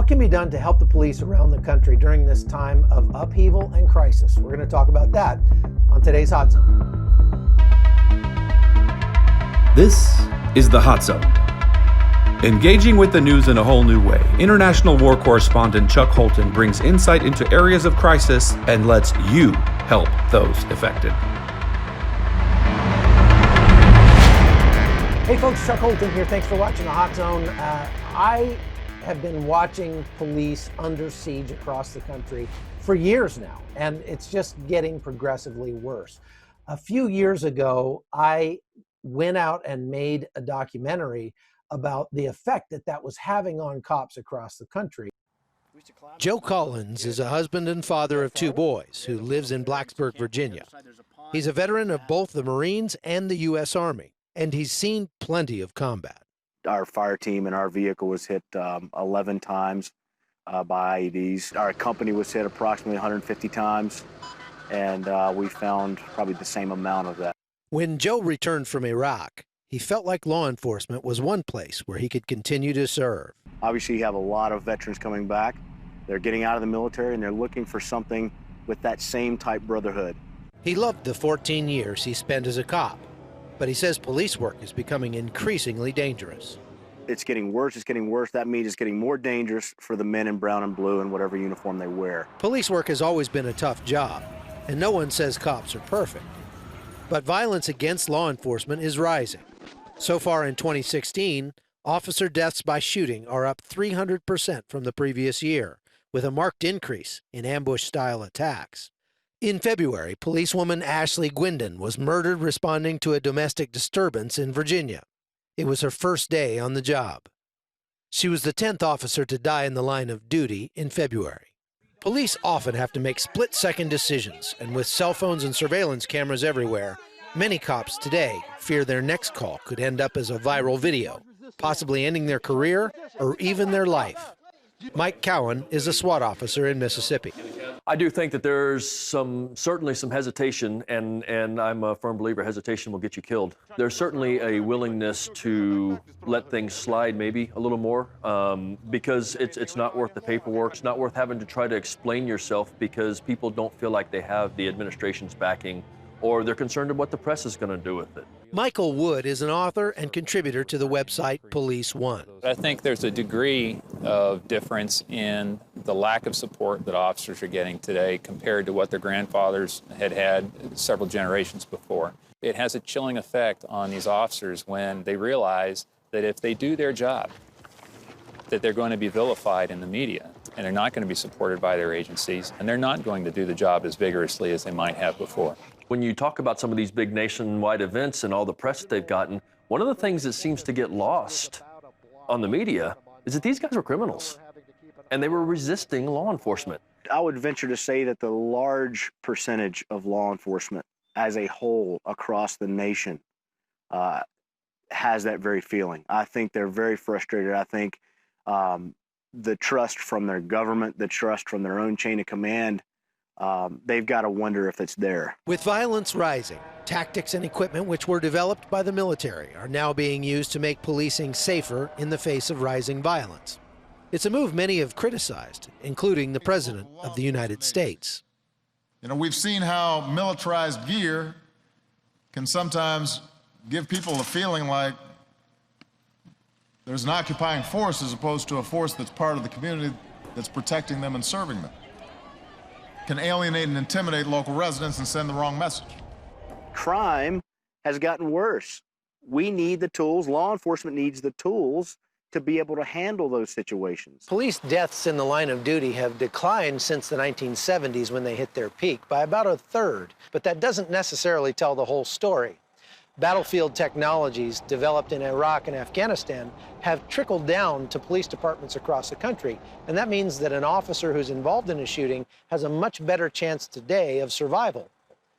What can be done to help the police around the country during this time of upheaval and crisis? We're going to talk about that on today's Hot Zone. This is the Hot Zone. Engaging with the news in a whole new way, international war correspondent Chuck Holton brings insight into areas of crisis and lets you help those affected. Hey folks, Chuck Holton here. Thanks for watching the Hot Zone. I have been watching police under siege across the country for years now, and it's just getting progressively worse. A few years ago, I went out and made a documentary about the effect that was having on cops across the country. Joe Collins is a husband and father of two boys who lives in Blacksburg, Virginia. He's a veteran of both the Marines and the U.S. Army, and he's seen plenty of combat. Our fire team and our vehicle was hit 11 times by IEDs. Our company was hit approximately 150 times, and we found probably the same amount of that. When Joe returned from Iraq, he felt like law enforcement was one place where he could continue to serve. Obviously, you have a lot of veterans coming back. They're getting out of the military, and they're looking for something with that same type brotherhood. He loved the 14 years he spent as a cop, but he says police work is becoming increasingly dangerous. It's getting worse. It's getting worse. That means it's getting more dangerous for the men in brown and blue and whatever uniform they wear. Police work has always been a tough job, and no one says cops are perfect. But violence against law enforcement is rising. So far in 2016, officer deaths by shooting are up 300% from the previous year, with a marked increase in ambush-style attacks. In February, policewoman Ashley Gwindon was murdered responding to a domestic disturbance in Virginia. It was her first day on the job. She was the 10th officer to die in the line of duty in February. Police often have to make split-second decisions, and with cell phones and surveillance cameras everywhere, many cops today fear their next call could end up as a viral video, possibly ending their career or even their life. Mike Cowan is a SWAT officer in Mississippi. I do think that there's certainly some hesitation, and I'm a firm believer hesitation will get you killed. There's certainly a willingness to let things slide maybe a little more because it's not worth the paperwork. It's not worth having to try to explain yourself because people don't feel like they have the administration's backing or they're concerned about what the press is going to do with it. Michael Wood is an author and contributor to the website Police One. I think there's a degree of difference in the lack of support that officers are getting today compared to what their grandfathers had several generations before. It has a chilling effect on these officers when they realize that if they do their job, that they're going to be vilified in the media, and they're not going to be supported by their agencies, and they're not going to do the job as vigorously as they might have before. When you talk about some of these big nationwide events and all the press that they've gotten, one of the things that seems to get lost on the media is that these guys were criminals and they were resisting law enforcement. I would venture to say that the large percentage of law enforcement as a whole across the nation has that very feeling. I think they're very frustrated. I think the trust from their government, the trust from their own chain of command, they've got to wonder if it's there. With violence rising, tactics and equipment which were developed by the military are now being used to make policing safer in the face of rising violence. It's a move many have criticized, including the President of the United States. You know, we've seen how militarized gear can sometimes give people a feeling like there's an occupying force as opposed to a force that's part of the community that's protecting them and serving them. Can alienate and intimidate local residents and send the wrong message. Crime has gotten worse. We need the tools, law enforcement needs the tools to be able to handle those situations. Police deaths in the line of duty have declined since the 1970s when they hit their peak by about a third, but that doesn't necessarily tell the whole story. Battlefield technologies developed in Iraq and Afghanistan have trickled down to police departments across the country, and that means that an officer who's involved in a shooting has a much better chance today of survival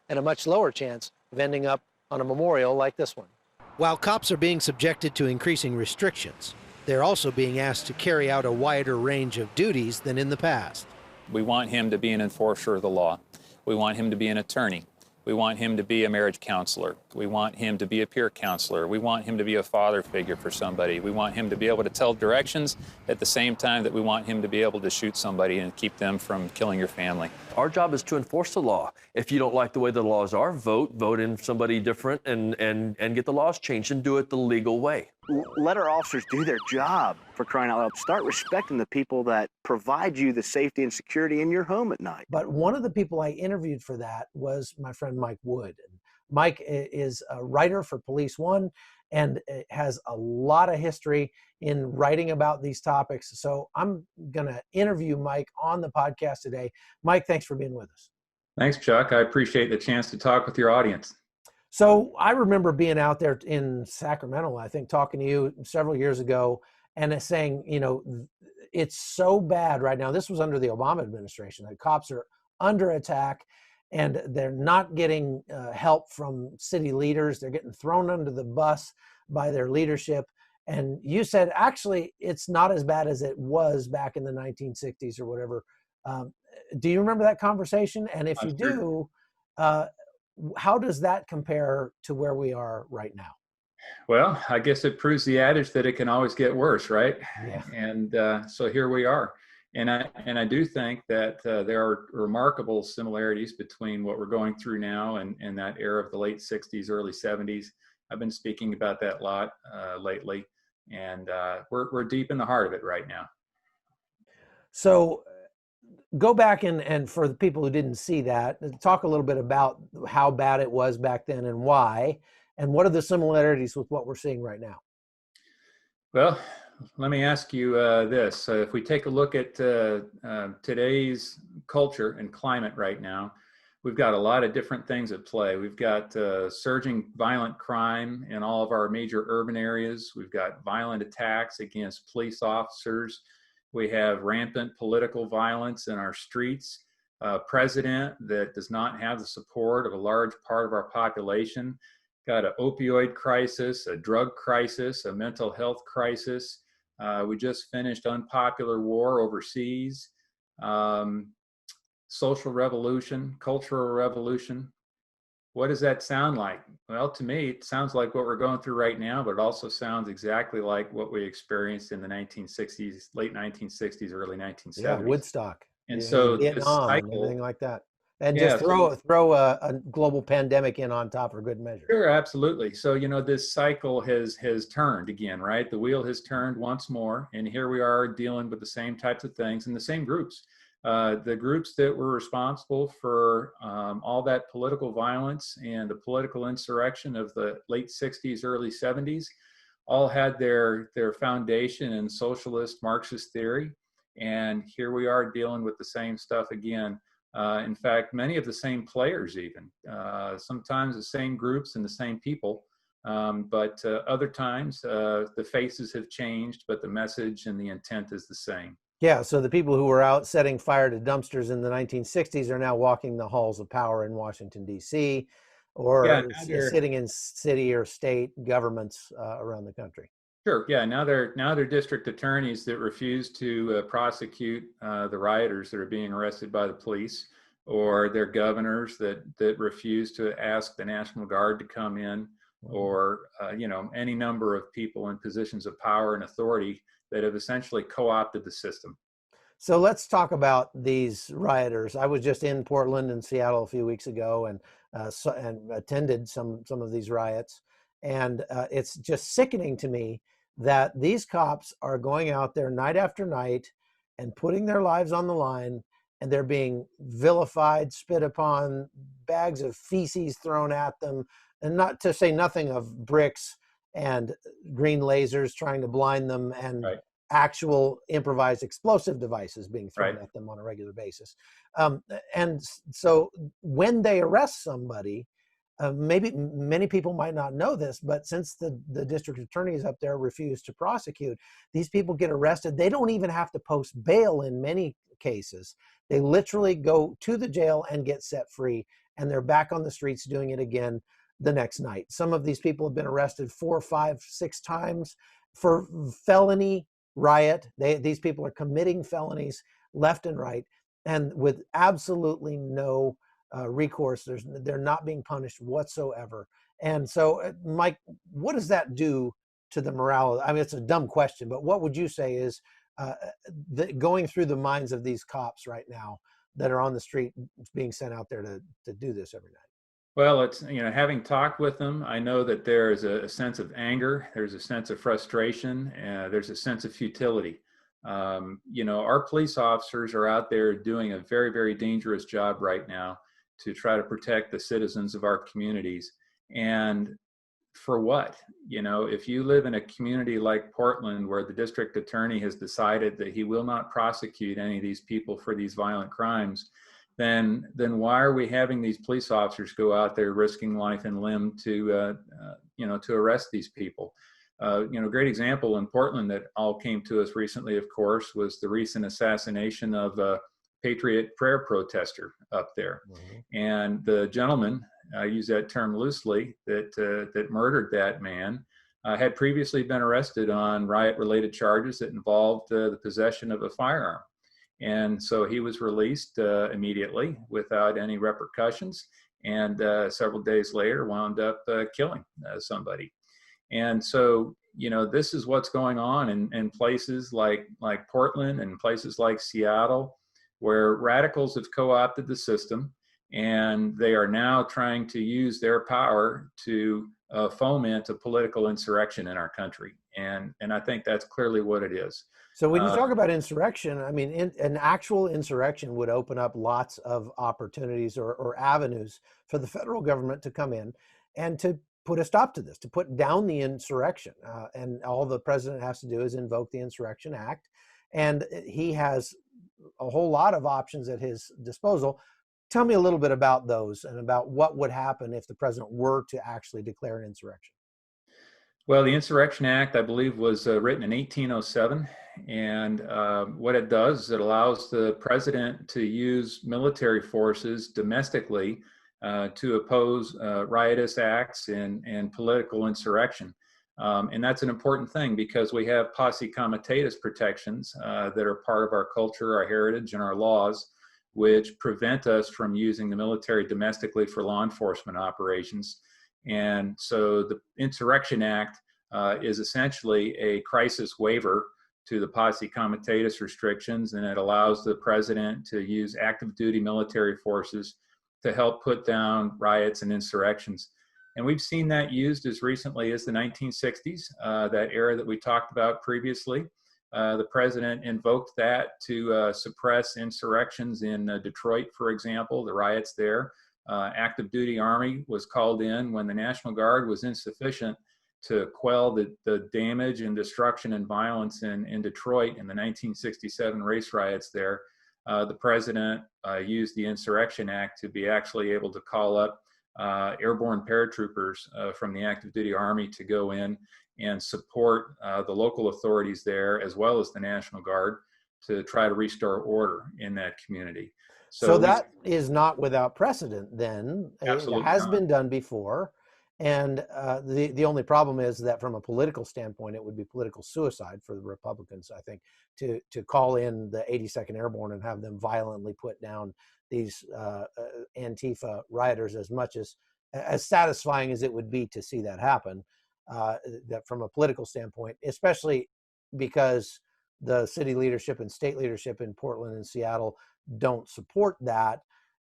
and a much lower chance of ending up on a memorial like this one. While cops are being subjected to increasing restrictions, they're also being asked to carry out a wider range of duties than in the past. We want him to be an enforcer of the law. We want him to be an attorney. We want him to be a marriage counselor. We want him to be a peer counselor. We want him to be a father figure for somebody. We want him to be able to tell directions at the same time that we want him to be able to shoot somebody and keep them from killing your family. Our job is to enforce the law. If you don't like the way the laws are, vote in somebody different and get the laws changed and do it the legal way. Let our officers do their job, for crying out loud. Start respecting the people that provide you the safety and security in your home at night. But one of the people I interviewed for that was my friend Mike Wood. Mike is a writer for Police One and has a lot of history in writing about these topics. So I'm going to interview Mike on the podcast today. Mike, thanks for being with us. Thanks, Chuck. I appreciate the chance to talk with your audience. So I remember being out there in Sacramento, I think, talking to you several years ago and saying, you know, it's so bad right now. This was under the Obama administration. The cops are under attack and they're not getting help from city leaders. They're getting thrown under the bus by their leadership. And you said, actually, it's not as bad as it was back in the 1960s or whatever. Do you remember that conversation? And if you do, how does that compare to where we are right now? Well, I guess it proves the adage that it can always get worse, right? Yeah. And so here we are. And I do think that there are remarkable similarities between what we're going through now and that era of the late 60s, early 70s. I've been speaking about that a lot lately, and we're deep in the heart of it right now. So go back and for the people who didn't see that, talk a little bit about how bad it was back then and why, and what are the similarities with what we're seeing right now? Well, let me ask you this. If we take a look at today's culture and climate right now, we've got a lot of different things at play. We've got surging violent crime in all of our major urban areas. We've got violent attacks against police officers. We have rampant political violence in our streets, a president that does not have the support of a large part of our population, got an opioid crisis, a drug crisis, a mental health crisis. We just finished unpopular war overseas, social revolution, cultural revolution. What does that sound like? Well, to me, it sounds like what we're going through right now, but it also sounds exactly like what we experienced in the 1960s, late 1960s, early 1970s. Yeah, Woodstock. And so Vietnam, this cycle, and everything like that. And just throw a global pandemic in on top for good measure. Sure, absolutely. So, you know, this cycle has turned again, right? The wheel has turned once more, and here we are dealing with the same types of things and the same groups. The groups that were responsible for all that political violence and the political insurrection of the late 60s, early 70s, all had their foundation in socialist Marxist theory. And here we are dealing with the same stuff again. In fact, many of the same players even, sometimes the same groups and the same people, but other times the faces have changed, but the message and the intent is the same. Yeah, so the people who were out setting fire to dumpsters in the 1960s are now walking the halls of power in Washington, D.C., or sitting in city or state governments around the country. Sure. Yeah. Now they're district attorneys that refuse to prosecute the rioters that are being arrested by the police, or they're governors that refuse to ask the National Guard to come in, or any number of people in positions of power and authority that have essentially co-opted the system. So let's talk about these rioters. I was just in Portland and Seattle a few weeks ago and attended some of these riots. And it's just sickening to me that these cops are going out there night after night and putting their lives on the line, and they're being vilified, spit upon, bags of feces thrown at them, and not to say nothing of bricks and green lasers trying to blind them, and actual improvised explosive devices being thrown at them on a regular basis. And so when they arrest somebody, maybe many people might not know this, but since the district attorneys up there refuse to prosecute, these people get arrested. They don't even have to post bail in many cases. They literally go to the jail and get set free, and they're back on the streets doing it again the next night. Some of these people have been arrested 4, 5, 6 times for felony riot. These people are committing felonies left and right, and with absolutely no recourse. They're not being punished whatsoever. And so, Mike, what does that do to the morale? I mean, it's a dumb question, but what would you say is going through the minds of these cops right now that are on the street being sent out there to do this every night? Well, it's, having talked with them, I know that there is a sense of anger, there's a sense of frustration, there's a sense of futility. Our police officers are out there doing a very, very dangerous job right now to try to protect the citizens of our communities. And for what? If you live in a community like Portland, where the district attorney has decided that he will not prosecute any of these people for these violent crimes, then why are we having these police officers go out there risking life and limb to arrest these people? Great example in Portland that all came to us recently, of course, was the recent assassination of a Patriot Prayer protester up there. Mm-hmm. And the gentleman, I use that term loosely, that murdered that man, had previously been arrested on riot-related charges that involved the possession of a firearm. And so he was released immediately without any repercussions, and several days later wound up killing somebody. And so, this is what's going on in places like Portland and places like Seattle, where radicals have co-opted the system, and they are now trying to use their power to foment a political insurrection in our country. And I think that's clearly what it is. So when you talk about insurrection, I mean, an actual insurrection would open up lots of opportunities or avenues for the federal government to come in and to put a stop to this, to put down the insurrection. And all the president has to do is invoke the Insurrection Act. And he has a whole lot of options at his disposal. Tell me a little bit about those and about what would happen if the president were to actually declare an insurrection. Well, the Insurrection Act, I believe, was written in 1807. And what it does is it allows the president to use military forces domestically to oppose riotous acts and political insurrection. And that's an important thing because we have posse comitatus protections that are part of our culture, our heritage, and our laws, which prevent us from using the military domestically for law enforcement operations. And so the Insurrection Act is essentially a crisis waiver to the posse comitatus restrictions, and it allows the president to use active duty military forces to help put down riots and insurrections. And we've seen that used as recently as the 1960s, that era that we talked about previously. The president invoked that to suppress insurrections in Detroit, for example, the riots there. Active duty Army was called in when the National Guard was insufficient to quell the damage and destruction and violence in Detroit in the 1967 race riots there. The president used the Insurrection Act to be actually able to call up airborne paratroopers from the active duty Army to go in and support the local authorities there, as well as the National Guard, to try to restore order in that community. So that is not without precedent then. Absolutely it has not. been done before. And the only problem is that from a political standpoint, it would be political suicide for the Republicans, I think, to call in the 82nd Airborne and have them violently put down these Antifa rioters, as much as satisfying as it would be to see that happen. That from a political standpoint, especially because the city leadership and state leadership in Portland and Seattle don't support that,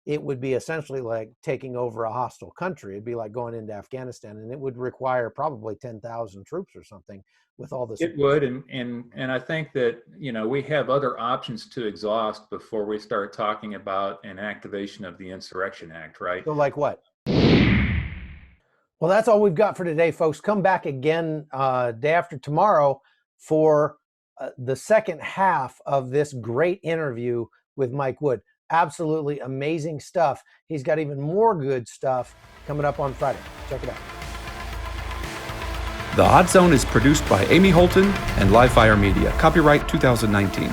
it would be essentially like taking over a hostile country. It'd be like going into Afghanistan, and it would require probably 10,000 troops or something with all this. It would, and I think that, we have other options to exhaust before we start talking about an activation of the Insurrection Act, right? So like what? Well, that's all we've got for today, folks. Come back again day after tomorrow for the second half of this great interview with Mike Wood. Absolutely amazing stuff. He's got even more good stuff coming up on Friday. Check it out. The Hot Zone is produced by Amy Holton and Livefire Media. Copyright 2019.